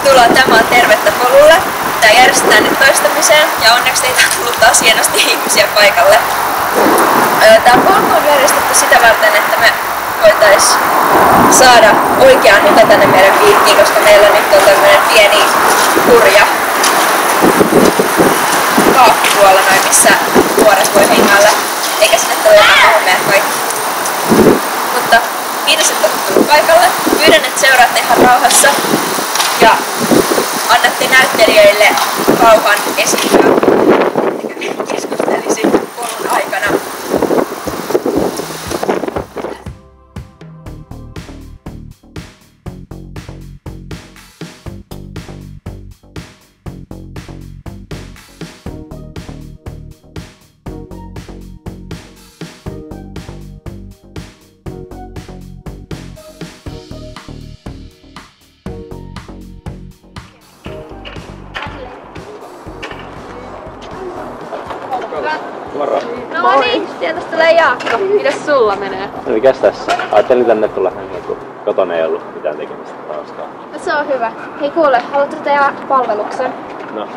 Tervetuloa, tämä on Tervettä polulle. Tää järjestetään nyt toistamiseen ja onneksi teitä on tullut taas hienosti ihmisiä paikalle. Tää polku on järjestetty sitä varten, että me voitais saada oikean nuta tänne meidän piikkiin, koska meillä nyt on tämmönen pieni hurja kaappi tuolla noin, missä nuoret voi hengailla, eikä sinne tule jotain hommea kaikki. Mutta kiitos, että olette tullut paikalle. Pyydän, että seuraatte ihan rauhassa ja annatte näyttelijöille rauhan esiintyä, ettekä keskustelisi polun aikana. Moro. No niin, sieltä tulee Jaakko. Mitäs sulla menee? No mikäs tässä? Ajattelin tänne tulla häneen, kun kotona ei ollut mitään tekemistä taaskaan. No se on hyvä. Hei kuule, haluatko tehdä palveluksen? No.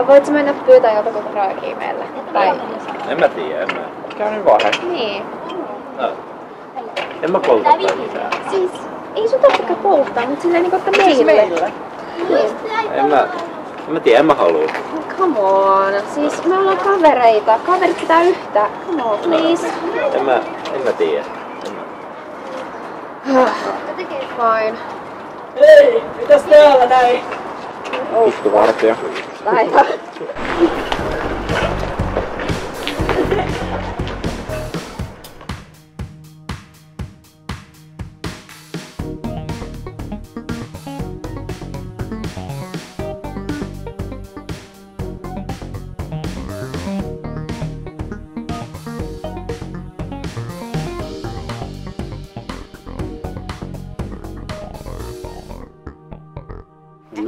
Voitko mennä pyytää jotakuta raakia meille? Tai... En mä tiedä, en mä. Käy nyt vaan hei. Niin. No. En mä polta tai mitään. Siis, ei sun tarvitsekaan polttaa, mutta silleen niinku, että meille. Niin. En mä tiedä, en mä haluu. Come on. Siis me ollaan kavereita. Kaverit pitää yhtää. Come on, please. En mä tiedä. Fine. Hei, mitäs täällä näin? Istuvartio. Aivan.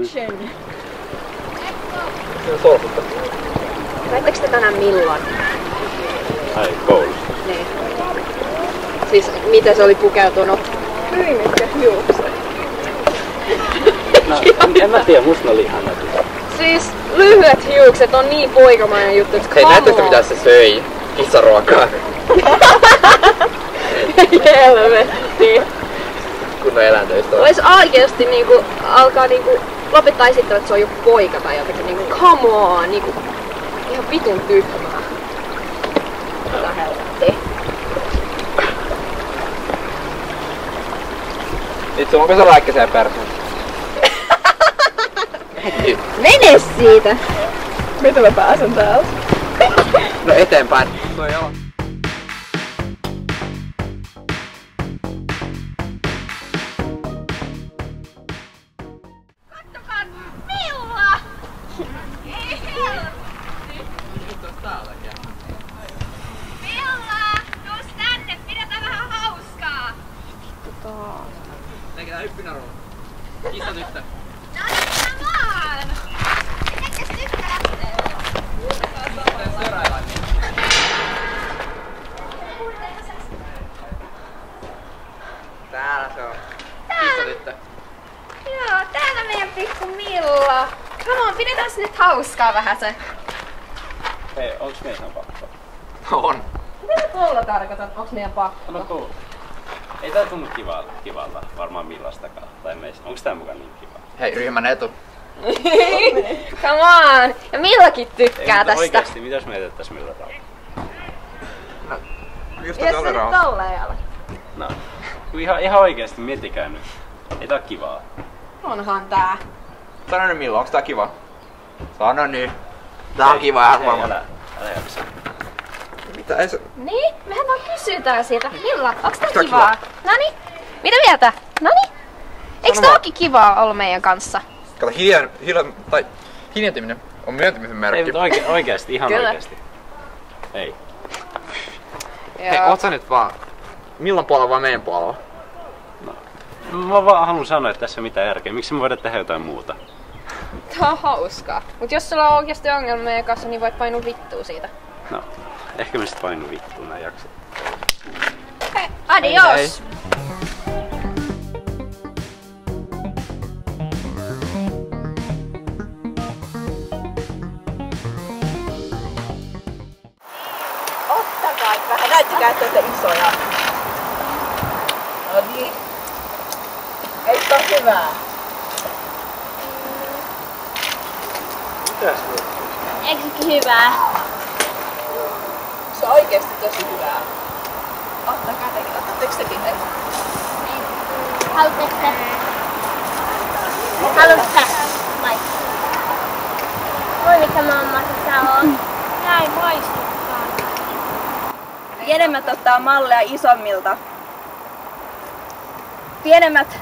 Action! Se on solkutta. Näittekö te tänään milloin? Ai, koulusta. Niin. Siis miten se oli pukeutunut? Hyvin mitkä hiukset. No, en mä tiedä, musta ne oli ihan näkyy. Siis lyhyet hiukset on niin poikamainen juttu, että Hei, näettekö mitä se söi? Kissaruokaa. Helvetti. Kunnon eläintöistä. Ois oikeesti niinku alkaa niinku lopettaa esittämään, että se on joku poika tai jotenkin niinku come on, niinku ihan vitun tyhmää. Mitä helvetti. Itse onko se lääkkäseen perseen? Mene siitä! Miten mä pääsen täältä? No eteenpäin. No joo. Kattokaa Milla! Ei helvetti! Milla! Tuus tänne, pidetään vähän hauskaa! Teikää hyppynäruun. Kissa tyttö. No niin, come on! Mitenkäs tyttö lähtee? Täällä se on. Kissa tyttö. Joo, täällä meidän pikku Milla. Come on, pidetään nyt hauskaa vähän se. Hei, onks meidän pakko? On. Mitä sä tuolla tarkoitat? Onks meidän pakko? No tuu. Ei tää tunnu kivalta, varmaan millastakaan. Tai meistä. Onks tää mukaan niin kiva? Hei, ryhmän etu. Come on! Ja Millakin tykkää tästä. Oikeesti, mitäs me jätettäis millä tavalla? No, just Jos tolle sä nyt rauhassa. tolleen jalat. No, ihan oikeesti, miettikää nyt. Ei tää oo kivaa. Onhan tää. Sano nyt Milla, onks tää kiva? Sano nyt. Tää on kiva ihan Hei, huomaa. älä jaksa. Mitä ei se... Niin, mehän vaan kysytään siitä. Milla, onks tää Tää kivaa? kiva. Noni? Mitä mieltä? Noni? Eiks tää ookin kivaa olla meidän kanssa? Kato, hiljentyminen on myöntymisen Ei, merkki. mutta oikeesti, ihan Kyllä. oikeesti. Ei. Hei, oot sä nyt vaan Millan puolella vai meidän puolella? Mä vaan haluan sanoa, että tässä ei ole mitään järkeä. Miksi me voidaan tehdä jotain muuta? Tää on hauskaa. Mut jos sulla on oikeasti ongelma meidän kanssa, niin voit painua vittua siitä. No, ehkä me sit painu vittuun nää jaksot. Hei, adios! Hei. Vähän näyttäkää, että olette isoja. No niin. Eikö ole hyvää? Mitäs nyt? Eikökin hyvää? Se on oikeesti tosi hyvää. Ottaa käteen. Otatteko tekin hei? Haluatteko te? Haluatko sä? Maistaa. Voi mikä mamma tässä on. Näin maistuttaa. Pienemmät ottaa malleja isommilta. Pienemmät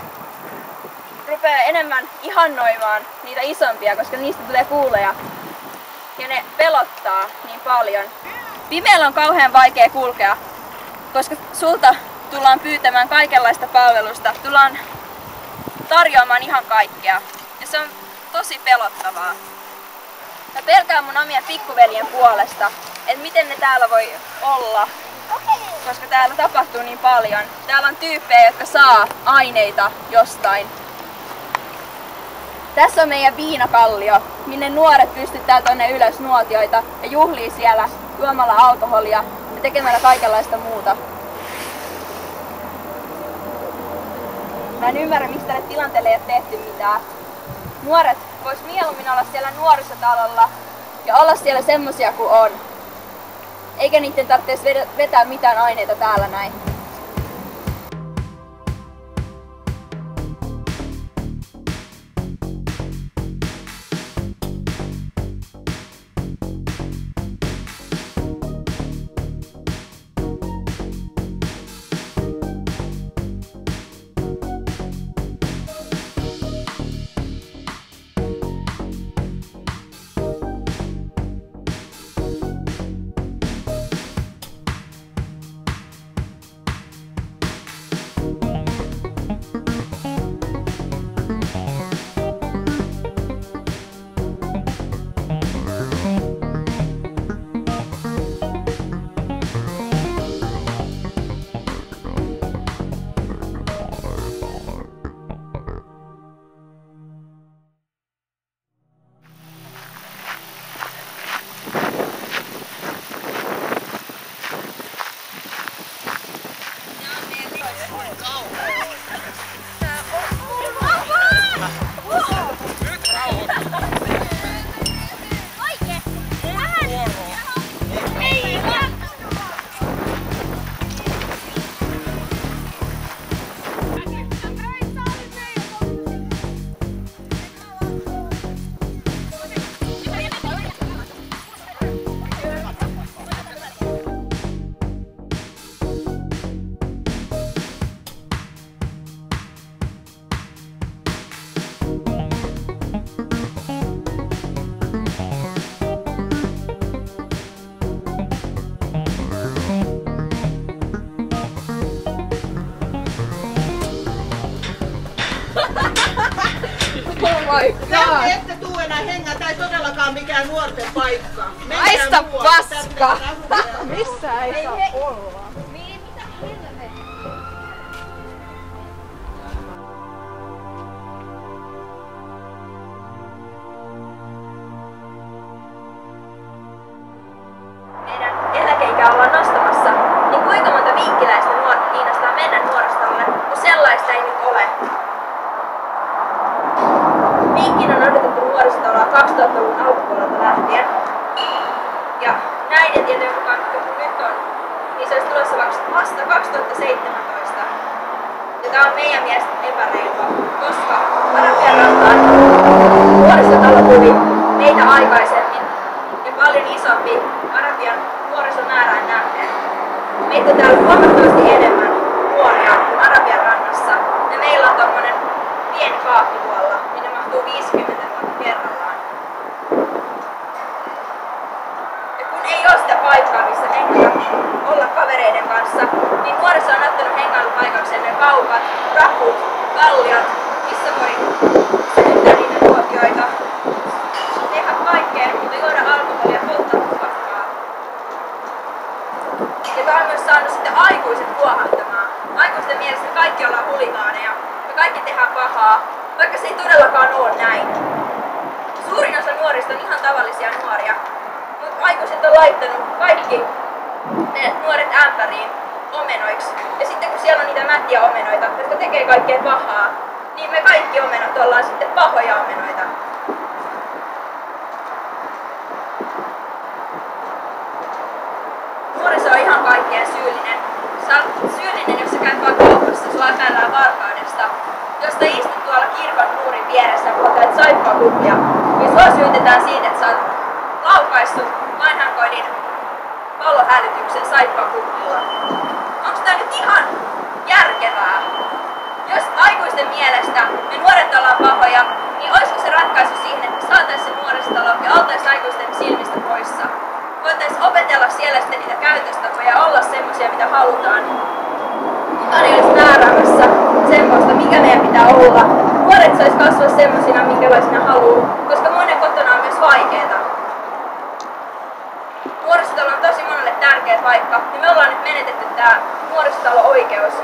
rupeaa enemmän ihannoimaan niitä isompia, koska niistä tulee kuuleja. Ja ne pelottaa niin paljon. Pimeällä on kauhean vaikea kulkea, koska sulta tullaan pyytämään kaikenlaista palvelusta. Tullaan tarjoamaan ihan kaikkea. Ja se on tosi pelottavaa. Mä pelkään mun omien pikkuveljen puolesta, että miten ne täällä voi olla, koska täällä tapahtuu niin paljon. Täällä on tyyppejä, jotka saa aineita jostain. Tässä on meidän viinakallio, minne nuoret pystyttää tonne ylös nuotioita ja juhlii siellä juomalla alkoholia ja tekemällä kaikenlaista muuta. Mä en ymmärrä, miksi tälle tilanteelle ei ole tehty mitään. Nuoret vois mieluummin olla siellä nuorisotalolla ja olla siellä semmosia kuin on. Eikä niiden tarvitsisi vetää mitään aineita täällä näin. Tänne ette tuu enää hengää, tää ei todellakaan mikään nuorten paikka. Haista paska! Missä ei saa olla? Meidän eläkeikä ollaan nostamassa, niin kuinka monta viikkiläistä nuorta kiinnostaa mennä nuoristolle, kun sellaista ei nyt ole? Viikkiin on odotettu nuoristoloa 2000-luvun alkupuolelta lähtien. Ja näiden tietojen mukaan, kun nyt on, niin se olisi tulossa vasta 2017. Ja tää on meidän mielestä epäreilua, koska Arabianrantaan nuorisotalo tuli meitä aikaisemmin ja paljon isompi Arabian nuorisomäärään nähden. Meitä on täällä huomattavasti enemmän nuoria kuin Arabianrannassa ja meillä on tommonen pieni kaappi tuolla, minne mahtuu 50 vuotta kerrallaan. Ja kun ei ole sitä paikkaa, missä hengailla olla kavereiden kanssa, niin nuoriso on ottanut hengailupaikakseen ne kaupat, rakut, kalliot, missä voi säilyttää niitä nuotioita, tehdä kaikkea, mutta juoda alkoholia ja polttaa tupakkaa. Ja tää on myös saanut sitten aikuiset huohantamaan. Aikuisten mielestä kaikki ollaan huligaaneja ja kaikki tehdään pahaa, vaikka se ei todellakaan ole näin. Suurin osa nuorista on ihan tavallisia nuoria, mutta aikuiset on laittanut kaikki ne nuoret ämpäriin omenoiksi. Ja sitten kun siellä on niitä mättiä omenoita, jotka tekee kaikkea pahaa, niin me kaikki omenot ollaan sitten pahoja omenoita. Nuoriso on ihan kaikkeen syyllinen. Sä oot syyllinen, jos sä käyt vaan kaupassa, sua epäillään varkaudesta. Jos sä istut tuolla kirkon muurin vieressä ja poltat saippakuplia, niin sua syytetään siitä, että sä oot laukaissut vanhankodin palohälytyksen saippakuplilla. Onks tää nyt ihan järkevää? Jos aikuisten mielestä me nuoret ollaan pahoja, niin olisiko se ratkaisu siihen, että me saatais se nuoristalo ja oltais aikuisten silmistä poissa? Voitais opetella siellä sitten niitä käytöstapoja ja olla semmosia, mitä halutaan. Kukaan ei olisi määräämässä semmoista, mikä meidän pitää olla. Nuoret sais kasvaa semmosina, minkälaisina haluu, koska muiden kotona on myös vaikeeta. Nuorisotalo on tosi monelle tärkeä paikka, niin me ollaan nyt menetetty tää nuorisotalo-oikeus.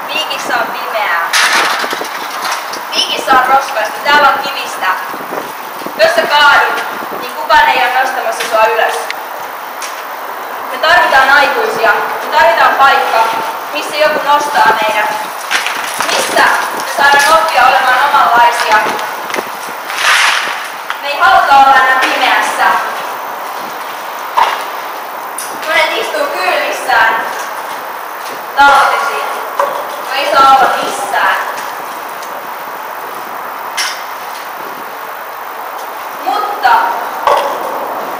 Viikissä on pimeää. Viikissä on roskaista, täällä on kivistä. Jos sä kaadut, niin kukaan ei ole nostamassa sua ylös. Me tarvitaan aikuisia, me tarvitaan paikka, missä joku nostaa meidät. Missä me saadaan oppia olemaan omanlaisia. Me ei haluta olla enää pimeässä. Monet istuu kylmissään talvisiin. Ei saa olla missään. Mutta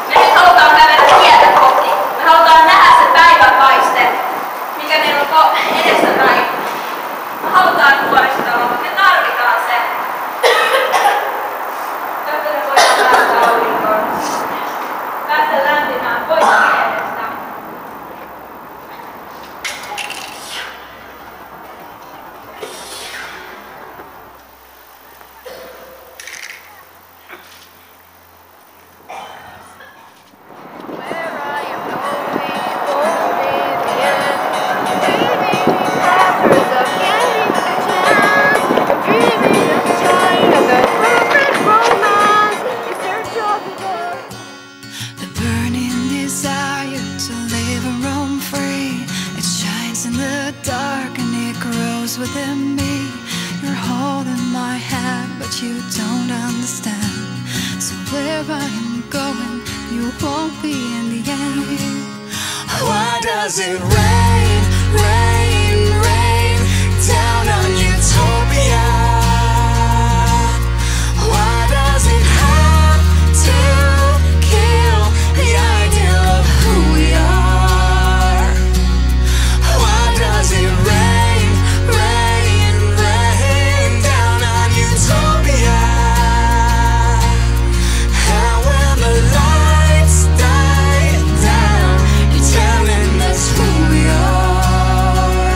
me nyt halutaan kävellä tietä kohti. Me halutaan nähdä se päivänpaiste, mikä meillä on edessäpäin. Me halutaan nuoristaloa, me tarvitaan se. Jotta me voidaan päästä aurinkoon. Päästä lämpimään pois mielestä. Within me, you're holding my hand, but you don't understand. So where I am going, you won't be in the end. Why does it rain, rain, rain down on Utopia? Why does it have to kill the idea of who we are? Why does it rain, rain, rain down on Utopia? And when the lights die down, you're telling us who we are.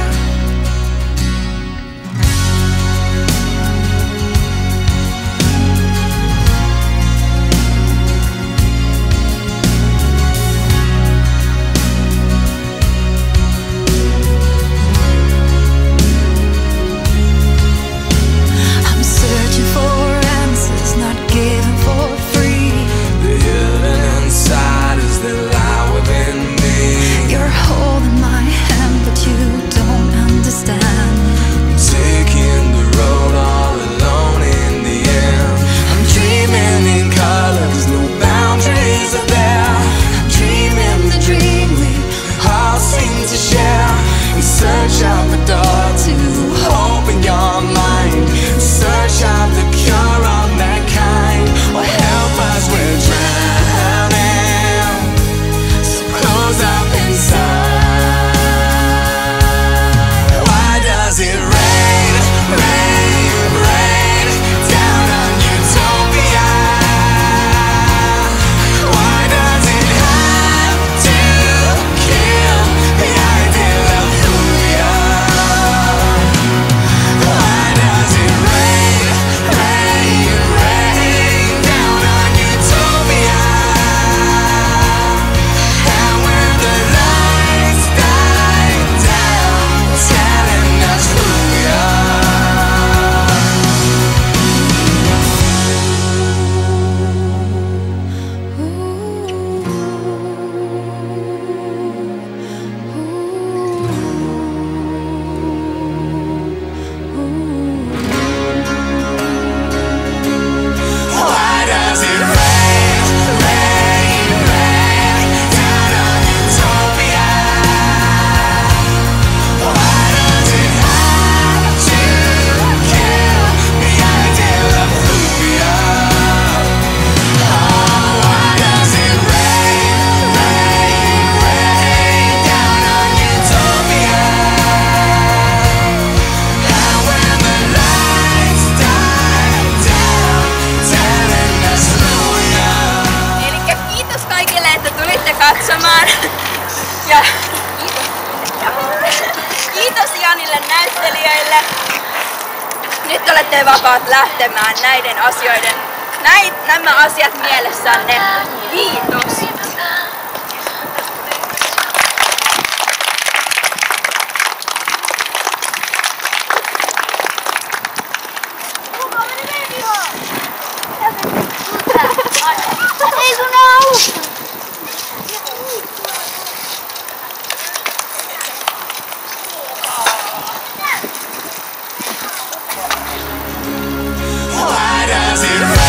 Nyt olette vapaat lähtemään näiden asioiden, nämä asiat mielessänne. Kiitos. Ei kun alussa. Why does it